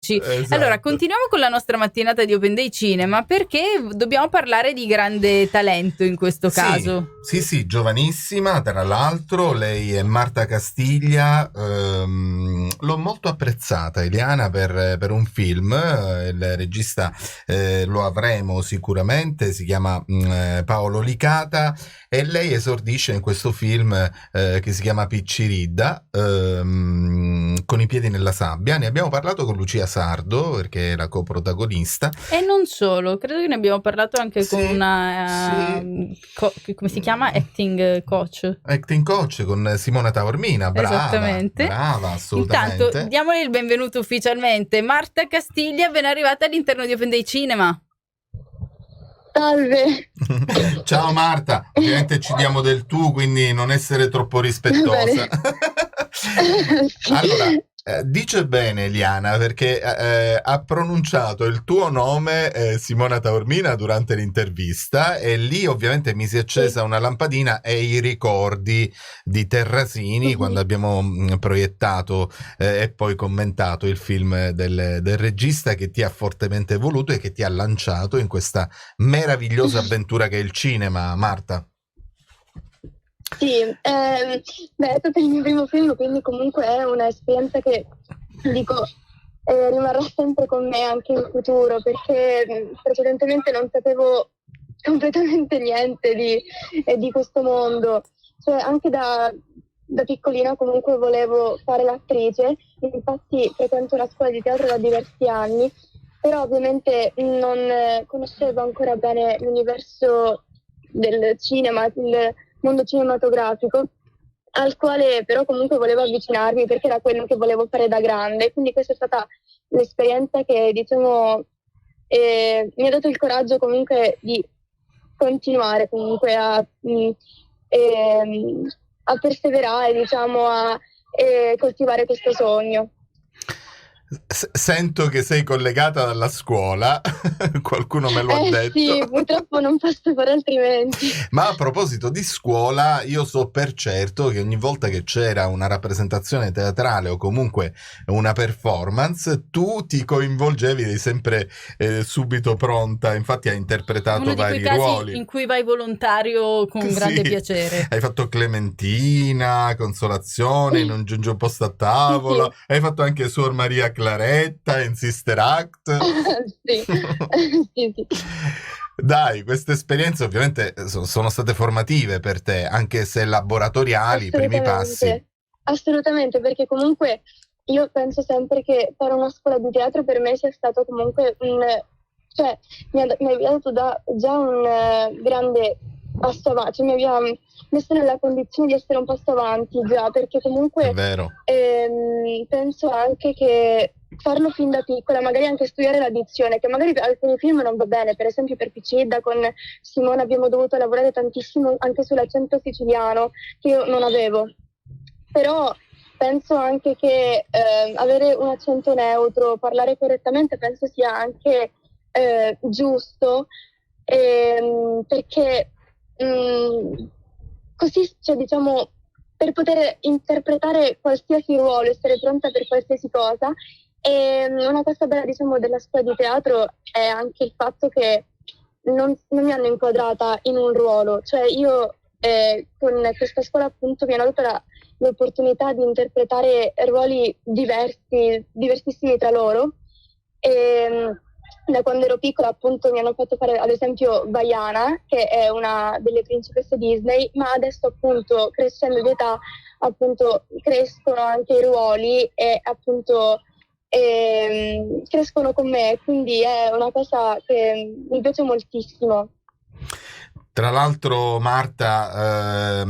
arrivarci. Esatto. Allora, continuiamo con la nostra mattinata di Open Day Cinema, perché dobbiamo parlare di grande talento in questo caso. Sì, giovanissima, tra l'altro, lei è Marta Castiglia, l'ho molto apprezzata, Eliana, per un film, il regista lo avremo sicuramente, si chiama Paolo Licata, e lei esordisce in questo film che si chiama Picciridda, con i piedi nella sabbia. Ne abbiamo parlato con Lucia Sardo, perché è la coprotagonista. E non solo, credo che ne abbiamo parlato anche con Sì, una come si chiama? Acting coach. Acting coach con Simona Taormina, Esattamente. brava, assolutamente. Intanto diamole il benvenuto ufficialmente. Marta Castiglia, ben arrivata all'interno di Open Day Cinema. Salve. Ciao Marta, ovviamente ci diamo del tu, quindi non essere troppo rispettosa. Sì. Allora, dice bene Eliana, perché ha pronunciato il tuo nome Simona Taormina durante l'intervista, e lì ovviamente mi si è accesa una lampadina e i ricordi di Terrasini quando abbiamo proiettato e poi commentato il film del regista che ti ha fortemente voluto e che ti ha lanciato in questa meravigliosa avventura che è il cinema, Marta. Sì, è stato il mio primo film, quindi comunque è un'esperienza che, dico, rimarrà sempre con me anche in futuro, perché precedentemente non sapevo completamente niente di questo mondo. Cioè, anche da piccolina comunque volevo fare l'attrice, infatti frequento una scuola di teatro da diversi anni, però ovviamente non conoscevo ancora bene l'universo del cinema, il mondo cinematografico, al quale però comunque volevo avvicinarmi perché era quello che volevo fare da grande. Quindi questa è stata l'esperienza che, diciamo, mi ha dato il coraggio comunque di continuare comunque a perseverare, diciamo, a coltivare questo sogno. Sento che sei collegata dalla scuola, qualcuno me lo ha detto. Sì, purtroppo non posso fare altrimenti. Ma a proposito di scuola, io so per certo che ogni volta che c'era una rappresentazione teatrale o comunque una performance, tu ti coinvolgevi, eri sempre subito pronta, infatti hai interpretato Uno di vari quei casi ruoli. in cui vai volontario con grande piacere. Hai fatto Clementina, Consolazione, Non giunge un posto a tavola, hai fatto anche Suor Maria Claretta in Sister Act. Sì. Sì. Dai, queste esperienze ovviamente sono state formative per te, anche se laboratoriali, i primi passi. Assolutamente, perché comunque io penso sempre che fare una scuola di teatro per me sia stato comunque cioè mi ha dato già un grande passo avanti, cioè mi aveva messo nella condizione di essere un passo avanti già, perché comunque È vero. penso anche che farlo fin da piccola, magari anche studiare la dizione, che magari per alcuni film non va bene, per esempio per Piccidda con Simone abbiamo dovuto lavorare tantissimo anche sull'accento siciliano, che io non avevo, però penso anche che avere un accento neutro, parlare correttamente, penso sia anche giusto, perché così, cioè, diciamo, per poter interpretare qualsiasi ruolo, essere pronta per qualsiasi cosa. E una cosa bella, diciamo, della scuola di teatro è anche il fatto che non mi hanno inquadrata in un ruolo, cioè io con questa scuola appunto mi hanno dato l'opportunità di interpretare ruoli diversissimi tra loro, e da quando ero piccola appunto mi hanno fatto fare ad esempio Vaiana, che è una delle principesse Disney, ma adesso appunto crescendo di età appunto crescono anche i ruoli e appunto crescono con me, quindi è una cosa che mi piace moltissimo. Tra l'altro, Marta,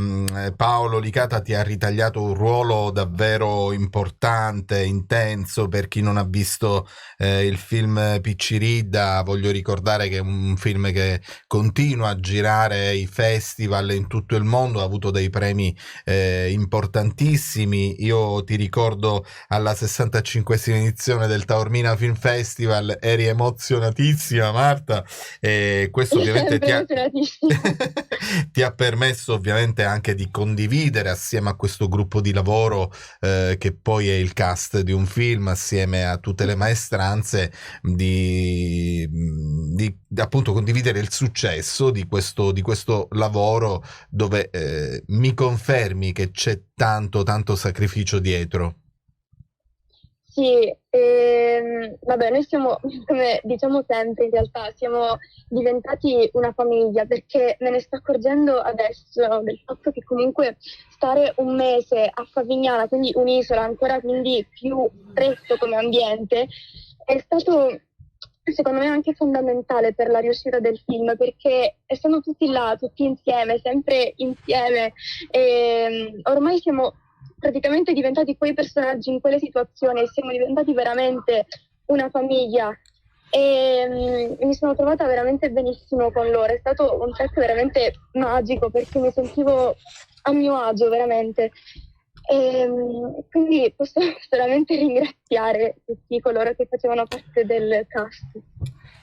Paolo Licata ti ha ritagliato un ruolo davvero importante, intenso. Per chi non ha visto il film Picciridda, voglio ricordare che è un film che continua a girare ai festival in tutto il mondo, ha avuto dei premi importantissimi. Io ti ricordo alla 65esima edizione del Taormina Film Festival, eri emozionatissima, Marta, e questo ovviamente ti ha... ti ha permesso ovviamente anche di condividere assieme a questo gruppo di lavoro che poi è il cast di un film, assieme a tutte le maestranze, di appunto condividere il successo di questo lavoro, dove mi confermi che c'è tanto sacrificio dietro. Sì, vabbè, noi siamo, come diciamo sempre, in realtà siamo diventati una famiglia, perché me ne sto accorgendo adesso del fatto che comunque stare un mese a Favignana, quindi un'isola ancora quindi più stretto come ambiente, è stato secondo me anche fondamentale per la riuscita del film, perché essendo tutti là, tutti insieme, sempre insieme, ormai siamo praticamente diventati quei personaggi in quelle situazioni, siamo diventati veramente una famiglia, e mi sono trovata veramente benissimo con loro. È stato un set veramente magico, perché mi sentivo a mio agio veramente, e quindi posso solamente ringraziare tutti coloro che facevano parte del cast.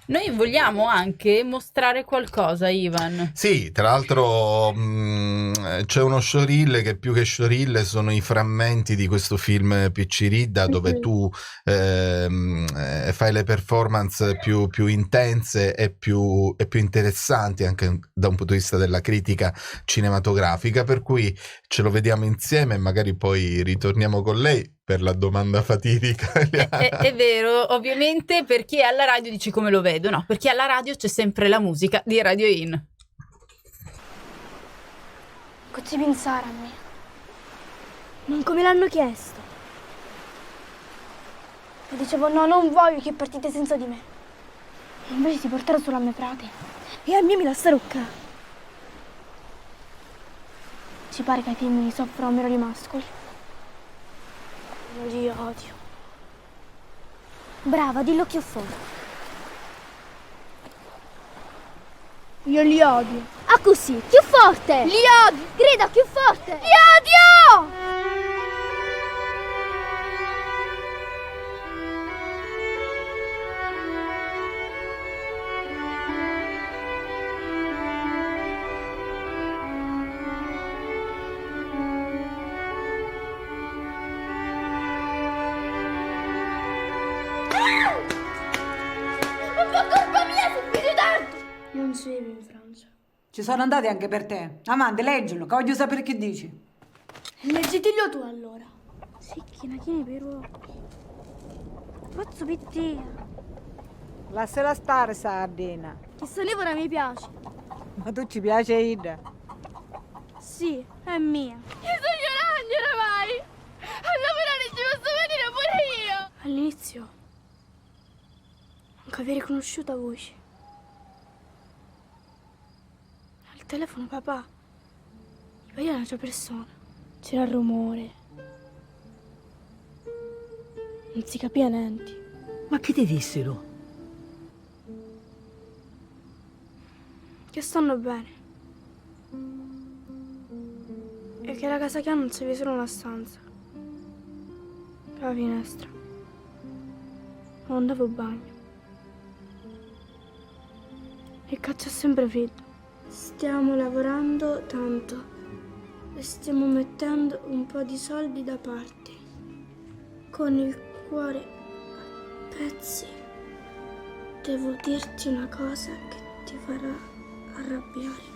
Noi vogliamo anche mostrare qualcosa, Ivan. Sì, tra l'altro c'è uno showreel che più che showreel sono i frammenti di questo film Picciridda, dove tu fai le performance più intense e più interessanti anche da un punto di vista della critica cinematografica, per cui ce lo vediamo insieme e magari poi ritorniamo con lei per la domanda fatidica. È vero, ovviamente per chi è alla radio dici come lo vedo, no, per chi è alla radio c'è sempre la musica di Radio In. Cosa pensare a me? Non come l'hanno chiesto. E dicevo no, non voglio che partite senza di me. E invece si portarono solo a me frate. E a me mi lasciarono qua. Ci pare che i femmini soffrono meno di mascoli. Io li odio. Brava, dillo più forte. Io li odio. Ah così, più forte! Li odio! Grida più forte! Li odio! Non si vive in Francia. Ci sono andati anche per te. Avanti, leggilo, che voglio sapere che dici. Leggetelo tu allora. Sì, chieni per occhi. Faccio pittia. Lasciala stare, sardina. Che Sanevora mi piace. Ma tu ci piace Ida? Sì, è mia. Io sono Yolanda oramai. A lavorare ci posso venire pure io. All'inizio non avevo riconosciuto la voce. Al telefono papà mi pareva un'altra persona. C'era il rumore. Non si capiva niente. Ma che ti dissero? Che stanno bene. E che la casa che hanno non si vede solo una stanza. La finestra. Non andavo al bagno. E caccia sempre freddo. Stiamo lavorando tanto e stiamo mettendo un po' di soldi da parte. Con il cuore a pezzi. Devo dirti una cosa che ti farà arrabbiare.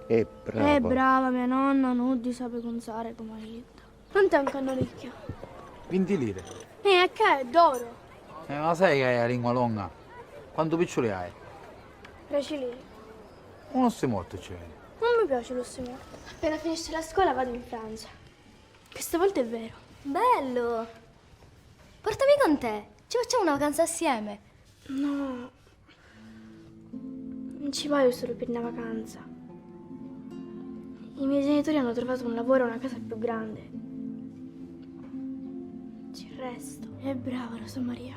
È brava mia nonna, Nuddi sa pensare come Rita. Quanto è un cannolicchio? 20 lire. Che è d'oro? Ma sai che hai la lingua lunga? Quanto piccioli hai? 10 lire. Uno stai morto, cioè. Non mi piace lo signore. Appena finisce la scuola vado in Francia. Questa volta è vero. Bello! Portami con te, ci facciamo una vacanza assieme. No, non ci voglio solo per una vacanza. I miei genitori hanno trovato un lavoro e una casa più grande. Ci resto. È brava Rosa Maria.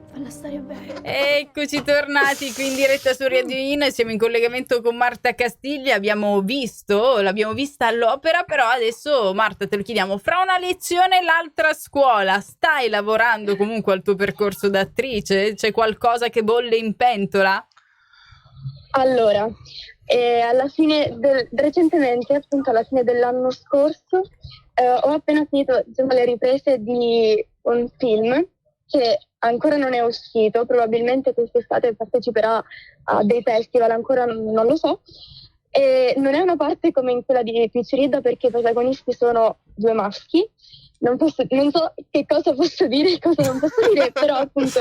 Falla stare bene. Eccoci tornati qui in diretta su Radio In, siamo in collegamento con Marta Castiglia, l'abbiamo vista all'opera, però adesso Marta te lo chiediamo, fra una lezione e l'altra scuola, stai lavorando comunque al tuo percorso d'attrice? C'è qualcosa che bolle in pentola? Allora, recentemente, appunto alla fine dell'anno scorso, ho appena finito, diciamo, le riprese di un film che ancora non è uscito, probabilmente quest'estate parteciperà a dei festival, ancora non lo so. E non è una parte come in quella di Picciridda perché i protagonisti sono 2 maschi. Non so che cosa posso dire e cosa non posso dire, però appunto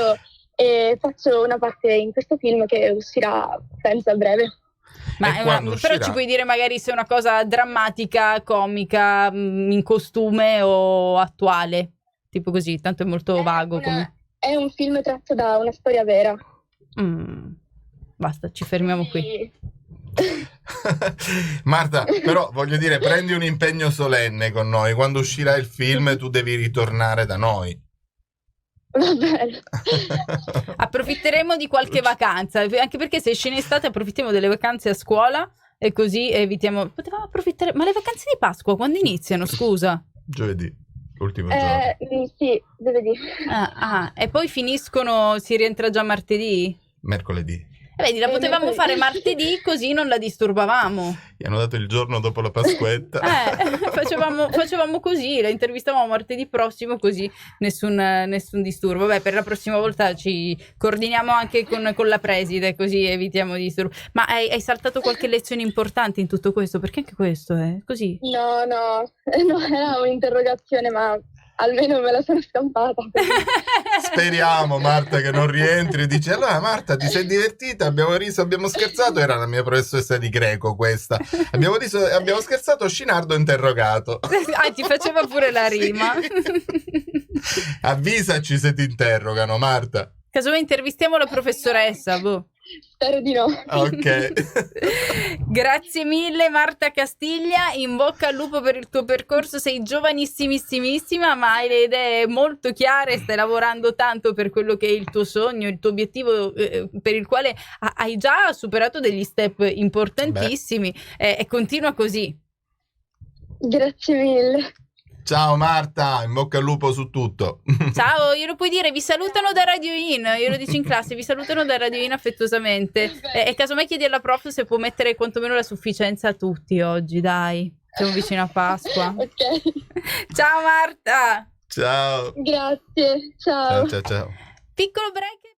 faccio una parte in questo film che uscirà, penso, a breve. Ma però ci puoi dire magari se è una cosa drammatica, comica, in costume o attuale? Tipo così, tanto è molto vago. È un film tratto da una storia vera. Basta, ci fermiamo qui. Marta, però voglio dire, prendi un impegno solenne con noi. Quando uscirà il film tu devi ritornare da noi. Va bene. Approfitteremo di qualche vacanza, anche perché se esce in estate approfittiamo delle vacanze a scuola e così evitiamo. Potevamo approfittare. Ma le vacanze di Pasqua quando iniziano, scusa? Giovedì, l'ultimo giorno. Sì, giovedì. E poi finiscono, si rientra già martedì? Mercoledì. Vedi, la potevamo fare martedì così non la disturbavamo. Gli hanno dato il giorno dopo la Pasquetta. Facevamo così, la intervistavamo martedì prossimo così nessun disturbo. Vabbè, per la prossima volta ci coordiniamo anche con la preside così evitiamo disturbi. Ma hai saltato qualche lezione importante in tutto questo? Perché anche questo è così? No, era un'interrogazione, ma almeno me la sono scampata. Speriamo, Marta, che non rientri e dici: allora Marta, ti sei divertita? Abbiamo riso, abbiamo scherzato. Era la mia professoressa di greco questa. Abbiamo riso, abbiamo scherzato, Scinardo interrogato. Ti faceva pure la rima. Avvisaci se ti interrogano, Marta. Casomai intervistiamo la professoressa, boh. Spero di no. Ok. Grazie mille Marta Castiglia, in bocca al lupo per il tuo percorso, sei giovanissimissima ma hai le idee molto chiare, stai lavorando tanto per quello che è il tuo sogno, il tuo obiettivo per il quale hai già superato degli step importantissimi e continua così. Grazie mille. Ciao Marta, in bocca al lupo su tutto. Ciao, glielo puoi dire, vi salutano da Radio In, io lo dico in classe, vi salutano da Radio In affettuosamente. E casomai chiedi alla prof se può mettere quantomeno la sufficienza a tutti oggi, dai. Siamo vicino a Pasqua. Ok. Ciao Marta. Ciao. Grazie, ciao. Ciao. Piccolo break.